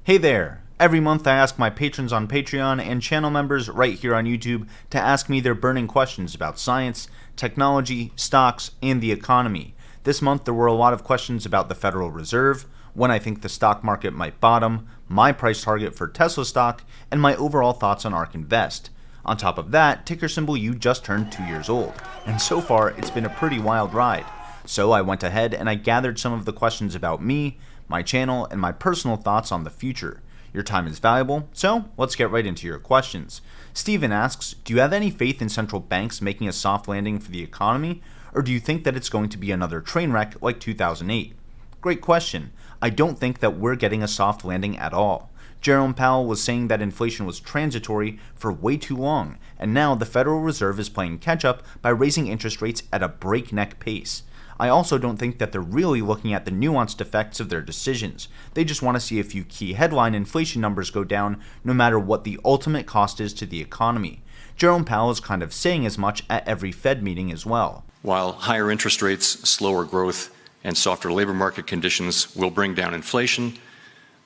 Hey there! Every month I ask my patrons on Patreon and channel members right here on YouTube to ask me their burning questions about science, technology, stocks, and the economy. This month there were a lot of questions about the Federal Reserve, when I think the stock market might bottom, my price target for Tesla stock, and my overall thoughts on ARK Invest. On top of that, ticker symbol U just turned 2 years old, and so far it's been a pretty wild ride. So I went ahead and I gathered some of the questions about me, my channel, and my personal thoughts on the future. Your time is valuable, so let's get right into your questions. Steven asks, do you have any faith in central banks making a soft landing for the economy, or do you think that it's going to be another train wreck like 2008? Great question. I don't think that we're getting a soft landing at all. Jerome Powell was saying that inflation was transitory for way too long, and now the Federal Reserve is playing catch-up by raising interest rates at a breakneck pace. I also don't think that they're really looking at the nuanced effects of their decisions. They just want to see a few key headline inflation numbers go down, no matter what the ultimate cost is to the economy. Jerome Powell is kind of saying as much at every Fed meeting as well. While higher interest rates, slower growth, and softer labor market conditions will bring down inflation,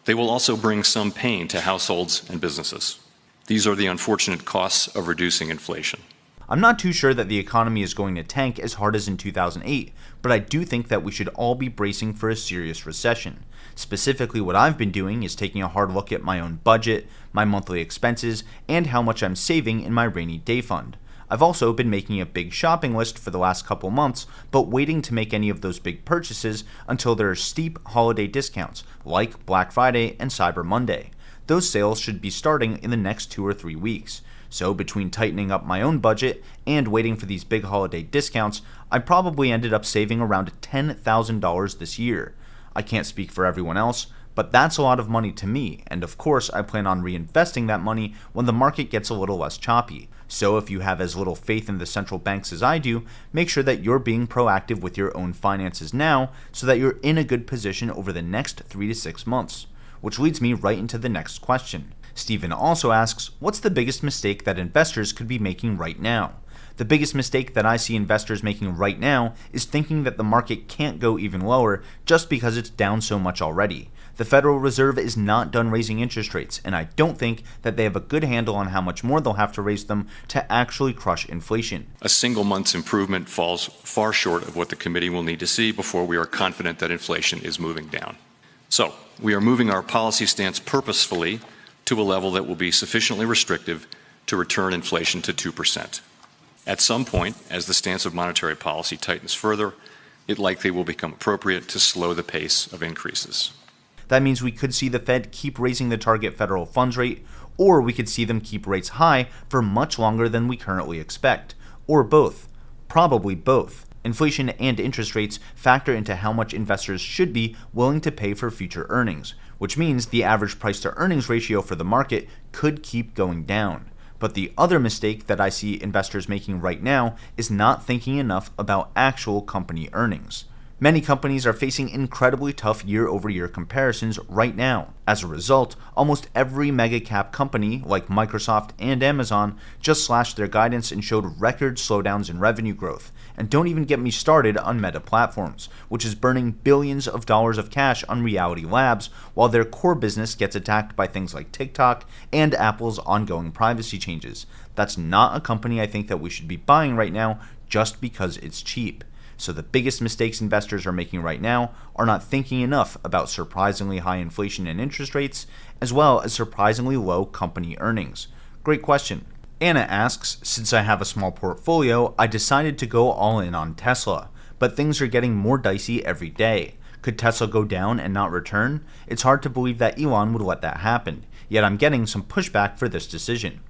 they will also bring some pain to households and businesses. These are the unfortunate costs of reducing inflation. I'm not too sure that the economy is going to tank as hard as in 2008, but I do think that we should all be bracing for a serious recession. Specifically, what I've been doing is taking a hard look at my own budget, my monthly expenses, and how much I'm saving in my rainy day fund. I've also been making a big shopping list for the last couple months, but waiting to make any of those big purchases until there are steep holiday discounts, like Black Friday and Cyber Monday. Those sales should be starting in the next 2 or 3 weeks. So between tightening up my own budget and waiting for these big holiday discounts, I probably ended up saving around $10,000 this year. I can't speak for everyone else, but that's a lot of money to me, and of course I plan on reinvesting that money when the market gets a little less choppy. So if you have as little faith in the central banks as I do, make sure that you're being proactive with your own finances now so that you're in a good position over the next 3 to 6 months. Which leads me right into the next question. Steven also asks, what's the biggest mistake that investors could be making right now? The biggest mistake that I see investors making right now is thinking that the market can't go even lower just because it's down so much already. The Federal Reserve is not done raising interest rates, and I don't think that they have a good handle on how much more they'll have to raise them to actually crush inflation. A single month's improvement falls far short of what the committee will need to see before we are confident that inflation is moving down. So, we are moving our policy stance purposefully to a level that will be sufficiently restrictive to return inflation to 2%. At some point, as the stance of monetary policy tightens further, it likely will become appropriate to slow the pace of increases. That means we could see the Fed keep raising the target federal funds rate, or we could see them keep rates high for much longer than we currently expect. Or both. Probably both. Inflation and interest rates factor into how much investors should be willing to pay for future earnings, which means the average price to earnings ratio for the market could keep going down. But the other mistake that I see investors making right now is not thinking enough about actual company earnings. Many companies are facing incredibly tough year-over-year comparisons right now. As a result, almost every mega-cap company, like Microsoft and Amazon, just slashed their guidance and showed record slowdowns in revenue growth. And don't even get me started on Meta Platforms, which is burning billions of dollars of cash on Reality Labs, while their core business gets attacked by things like TikTok and Apple's ongoing privacy changes. That's not a company I think that we should be buying right now just because it's cheap. So the biggest mistakes investors are making right now are not thinking enough about surprisingly high inflation and interest rates, as well as surprisingly low company earnings. Great question. Anna asks, since I have a small portfolio, I decided to go all in on Tesla, but things are getting more dicey every day. Could Tesla go down and not return? It's hard to believe that Elon would let that happen, yet I'm getting some pushback for this decision.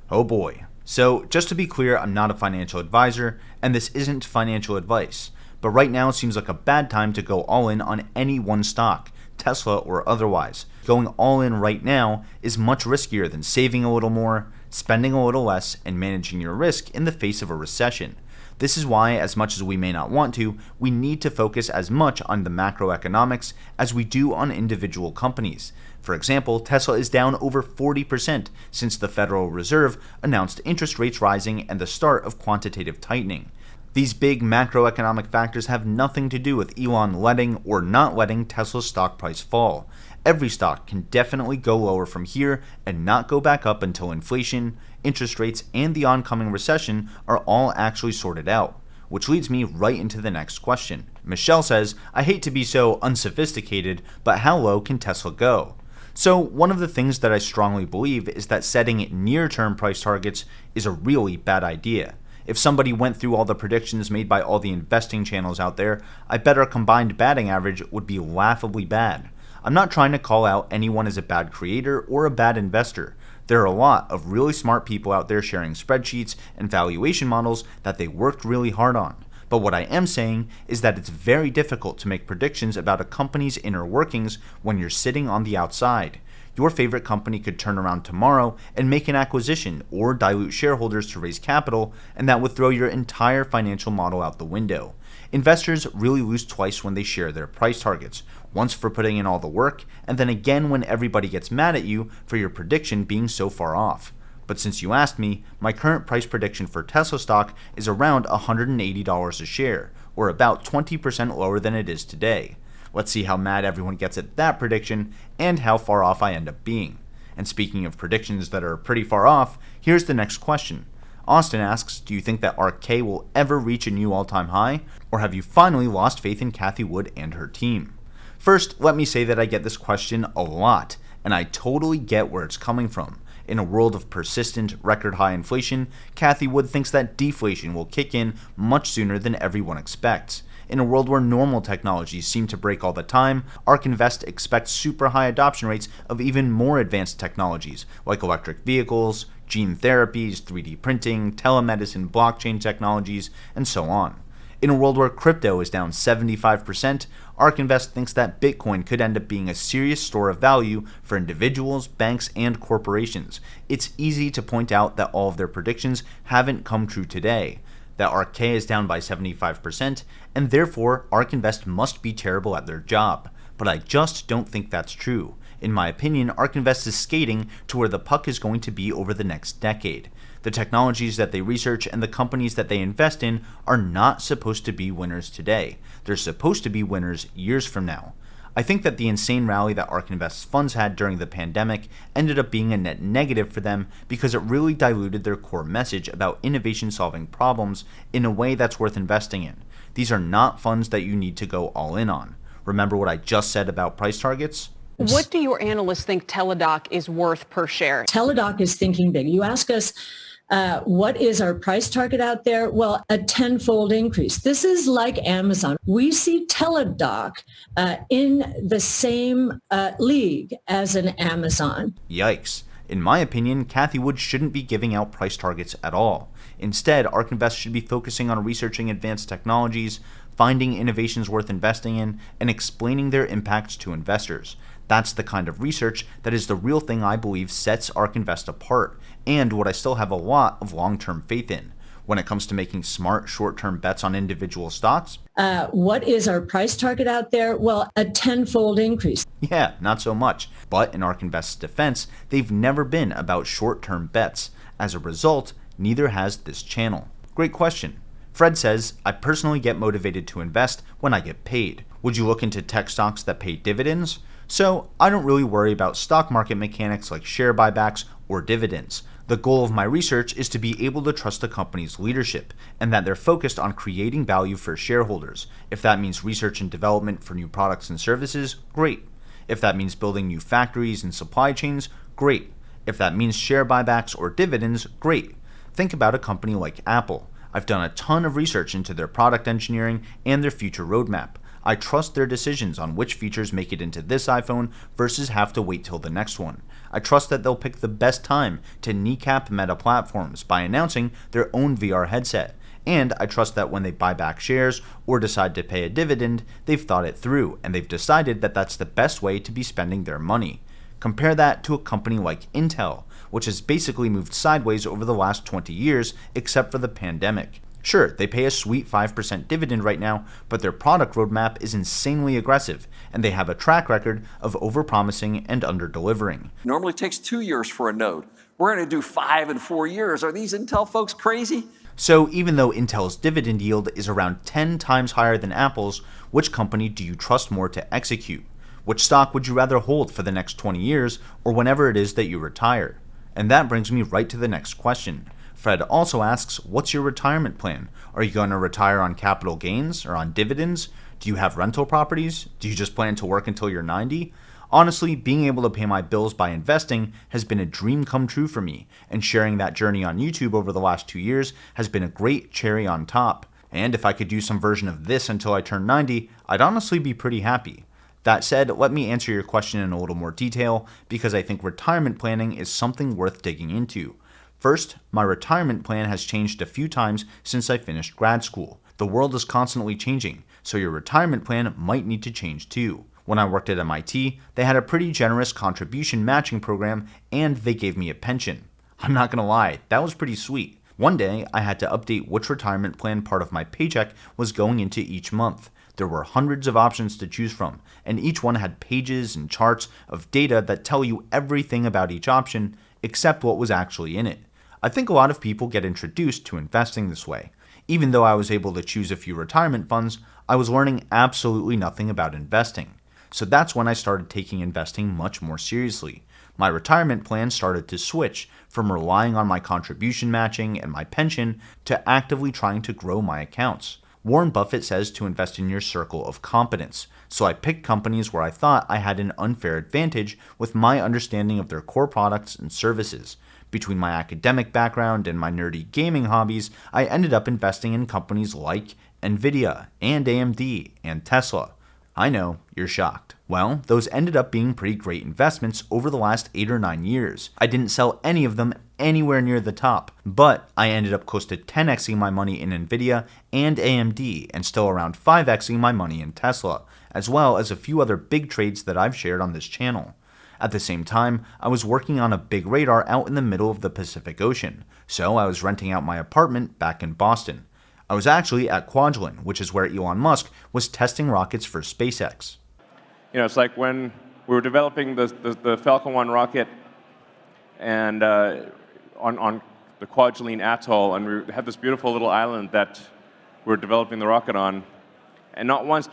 Oh boy. So, just to be clear, I'm not a financial advisor, and this isn't financial advice. But right now it seems like a bad time to go all in on any one stock, Tesla or otherwise. Going all in right now is much riskier than saving a little more, spending a little less, and managing your risk in the face of a recession. This is why, as much as we may not want to, we need to focus as much on the macroeconomics as we do on individual companies. For example, Tesla is down over 40% since the Federal Reserve announced interest rates rising and the start of quantitative tightening. These big macroeconomic factors have nothing to do with Elon letting or not letting Tesla's stock price fall. Every stock can definitely go lower from here and not go back up until inflation, interest rates, and the oncoming recession are all actually sorted out. Which leads me right into the next question. Michelle says, I hate to be so unsophisticated, but how low can Tesla go? So one of the things that I strongly believe is that setting near-term price targets is a really bad idea. If somebody went through all the predictions made by all the investing channels out there, I bet our combined batting average would be laughably bad. I'm not trying to call out anyone as a bad creator or a bad investor. There are a lot of really smart people out there sharing spreadsheets and valuation models that they worked really hard on. But what I am saying is that it's very difficult to make predictions about a company's inner workings when you're sitting on the outside. Your favorite company could turn around tomorrow and make an acquisition or dilute shareholders to raise capital, and that would throw your entire financial model out the window. Investors really lose twice when they share their price targets, once for putting in all the work, and then again when everybody gets mad at you for your prediction being so far off. But since you asked me, my current price prediction for Tesla stock is around $180 a share, or about 20% lower than it is today. Let's see how mad everyone gets at that prediction and how far off I end up being. And speaking of predictions that are pretty far off, here's the next question. Austin asks, do you think that ARKK will ever reach a new all-time high, or have you finally lost faith in Cathie Wood and her team? First, let me say that I get this question a lot, and I totally get where it's coming from. In a world of persistent, record-high inflation, Cathie Wood thinks that deflation will kick in much sooner than everyone expects. In a world where normal technologies seem to break all the time, ARK Invest expects super high adoption rates of even more advanced technologies, like electric vehicles, gene therapies, 3D printing, telemedicine, blockchain technologies, and so on. In a world where crypto is down 75%, ARK Invest thinks that Bitcoin could end up being a serious store of value for individuals, banks, and corporations. It's easy to point out that all of their predictions haven't come true today, that ARKK is down by 75%, and therefore ARK Invest must be terrible at their job. But I just don't think that's true. In my opinion, ARK Invest is skating to where the puck is going to be over the next decade. The technologies that they research and the companies that they invest in are not supposed to be winners today. They're supposed to be winners years from now. I think that the insane rally that ARK Invest's funds had during the pandemic ended up being a net negative for them because it really diluted their core message about innovation solving problems in a way that's worth investing in. These are not funds that you need to go all in on. Remember what I just said about price targets? What do your analysts think Teladoc is worth per share? Teladoc is thinking big. You ask us, what is our price target out there? Well, a tenfold increase. This is like Amazon. We see Teladoc in the same league as an Amazon. Yikes. In my opinion, Cathie Wood shouldn't be giving out price targets at all. Instead, ARK Invest should be focusing on researching advanced technologies, finding innovations worth investing in, and explaining their impacts to investors. That's the kind of research that is the real thing I believe sets ARK Invest apart, and what I still have a lot of long-term faith in. When it comes to making smart short-term bets on individual stocks, what is our price target out there? Well, a tenfold increase. Yeah, not so much. But in ARK Invest's defense, they've never been about short-term bets. As a result, neither has this channel. Great question. Fred says, I personally get motivated to invest when I get paid. Would you look into tech stocks that pay dividends? So I don't really worry about stock market mechanics like share buybacks or dividends. The goal of my research is to be able to trust the company's leadership and that they're focused on creating value for shareholders. If that means research and development for new products and services, great. If that means building new factories and supply chains, great. If that means share buybacks or dividends, great. Think about a company like Apple. I've done a ton of research into their product engineering and their future roadmap. I trust their decisions on which features make it into this iPhone versus have to wait till the next one. I trust that they'll pick the best time to kneecap Meta Platforms by announcing their own VR headset. And I trust that when they buy back shares or decide to pay a dividend, they've thought it through and they've decided that that's the best way to be spending their money. Compare that to a company like Intel, which has basically moved sideways over the last 20 years except for the pandemic. Sure, they pay a sweet 5% dividend right now, but their product roadmap is insanely aggressive, and they have a track record of overpromising and underdelivering. Normally it takes 2 years for a node. We're going to do 5 and 4 years. Are these Intel folks crazy? So even though Intel's dividend yield is around 10 times higher than Apple's, which company do you trust more to execute? Which stock would you rather hold for the next 20 years or whenever it is that you retire? And that brings me right to the next question. Fred also asks, what's your retirement plan? Are you going to retire on capital gains or on dividends? Do you have rental properties? Do you just plan to work until you're 90? Honestly, being able to pay my bills by investing has been a dream come true for me, and sharing that journey on YouTube over the last 2 years has been a great cherry on top. And if I could do some version of this until I turn 90, I'd honestly be pretty happy. That said, let me answer your question in a little more detail, because I think retirement planning is something worth digging into. First, my retirement plan has changed a few times since I finished grad school. The world is constantly changing, so your retirement plan might need to change too. When I worked at MIT, they had a pretty generous contribution matching program, and they gave me a pension. I'm not gonna lie, that was pretty sweet. One day, I had to update which retirement plan part of my paycheck was going into each month. There were hundreds of options to choose from, and each one had pages and charts of data that tell you everything about each option, except what was actually in it. I think a lot of people get introduced to investing this way. Even though I was able to choose a few retirement funds, I was learning absolutely nothing about investing. So that's when I started taking investing much more seriously. My retirement plan started to switch from relying on my contribution matching and my pension to actively trying to grow my accounts. Warren Buffett says to invest in your circle of competence, so I picked companies where I thought I had an unfair advantage with my understanding of their core products and services. Between my academic background and my nerdy gaming hobbies, I ended up investing in companies like Nvidia and AMD and Tesla. I know, you're shocked. Well, those ended up being pretty great investments over the last 8 or 9 years. I didn't sell any of them anywhere near the top, but I ended up close to 10xing my money in Nvidia and AMD and still around 5xing my money in Tesla, as well as a few other big trades that I've shared on this channel. At the same time, I was working on a big radar out in the middle of the Pacific Ocean, so I was renting out my apartment back in Boston. I was actually at Kwajalein, which is where Elon Musk was testing rockets for SpaceX. You know, it's like when we were developing the Falcon 1 rocket and on the Kwajalein Atoll, and we had this beautiful little island that we were developing the rocket on, and not once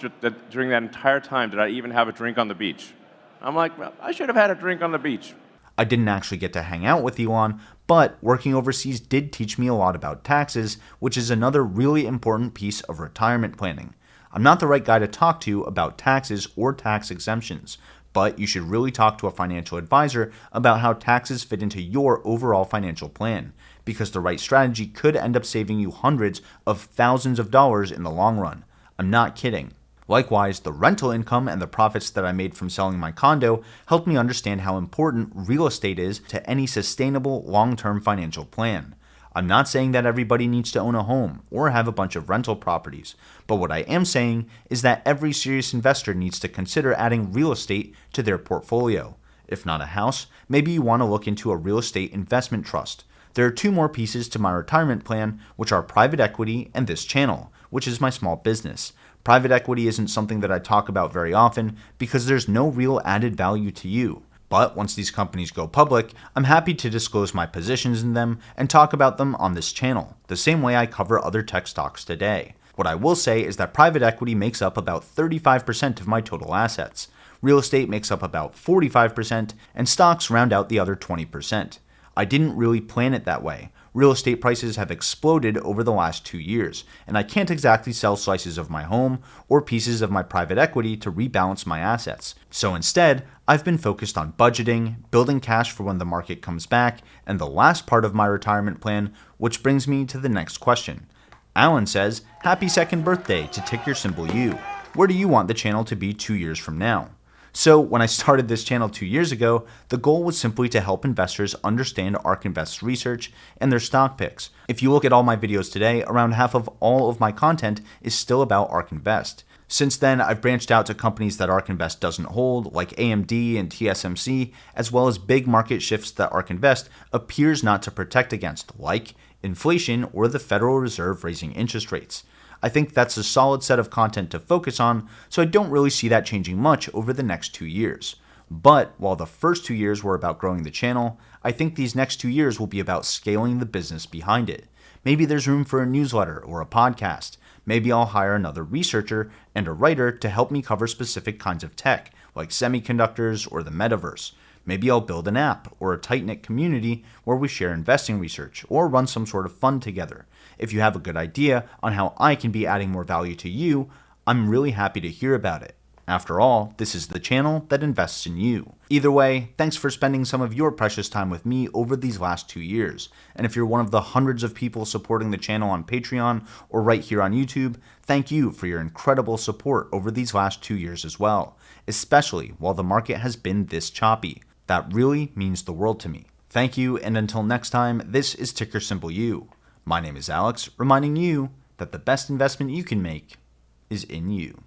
during that entire time did I even have a drink on the beach. I'm like, well, I should have had a drink on the beach. I didn't actually get to hang out with Elon, but working overseas did teach me a lot about taxes, which is another really important piece of retirement planning. I'm not the right guy to talk to about taxes or tax exemptions, but you should really talk to a financial advisor about how taxes fit into your overall financial plan, because the right strategy could end up saving you hundreds of thousands of dollars in the long run. I'm not kidding. Likewise, the rental income and the profits that I made from selling my condo helped me understand how important real estate is to any sustainable long-term financial plan. I'm not saying that everybody needs to own a home or have a bunch of rental properties, but what I am saying is that every serious investor needs to consider adding real estate to their portfolio. If not a house, maybe you want to look into a real estate investment trust. There are 2 more pieces to my retirement plan, which are private equity and this channel, which is my small business. Private equity isn't something that I talk about very often because there's no real added value to you. But once these companies go public, I'm happy to disclose my positions in them and talk about them on this channel, the same way I cover other tech stocks today. What I will say is that private equity makes up about 35% of my total assets. Real estate makes up about 45%, and stocks round out the other 20%. I didn't really plan it that way. Real estate prices have exploded over the last 2 years, and I can't exactly sell slices of my home or pieces of my private equity to rebalance my assets. So instead, I've been focused on budgeting, building cash for when the market comes back, and the last part of my retirement plan, which brings me to the next question. Alan says, happy 2nd birthday to Tick Your Symbol U. Where do you want the channel to be 2 years from now? So when I started this channel 2 years ago, the goal was simply to help investors understand ARK Invest's research and their stock picks. If you look at all my videos today, around half of all of my content is still about ARK Invest. Since then, I've branched out to companies that ARK Invest doesn't hold, like AMD and TSMC, as well as big market shifts that ARK Invest appears not to protect against, like inflation or the Federal Reserve raising interest rates. I think that's a solid set of content to focus on, so I don't really see that changing much over the next 2 years. But while the first 2 years were about growing the channel, I think these next 2 years will be about scaling the business behind it. Maybe there's room for a newsletter or a podcast. Maybe I'll hire another researcher and a writer to help me cover specific kinds of tech, like semiconductors or the metaverse. Maybe I'll build an app or a tight-knit community where we share investing research or run some sort of fund together. If you have a good idea on how I can be adding more value to you, I'm really happy to hear about it. After all, this is the channel that invests in you. Either way, thanks for spending some of your precious time with me over these last 2 years. And if you're one of the hundreds of people supporting the channel on Patreon or right here on YouTube, thank you for your incredible support over these last 2 years as well, especially while the market has been this choppy. That really means the world to me. Thank you, and until next time, this is Ticker Symbol U. My name is Alex, reminding you that the best investment you can make is in you.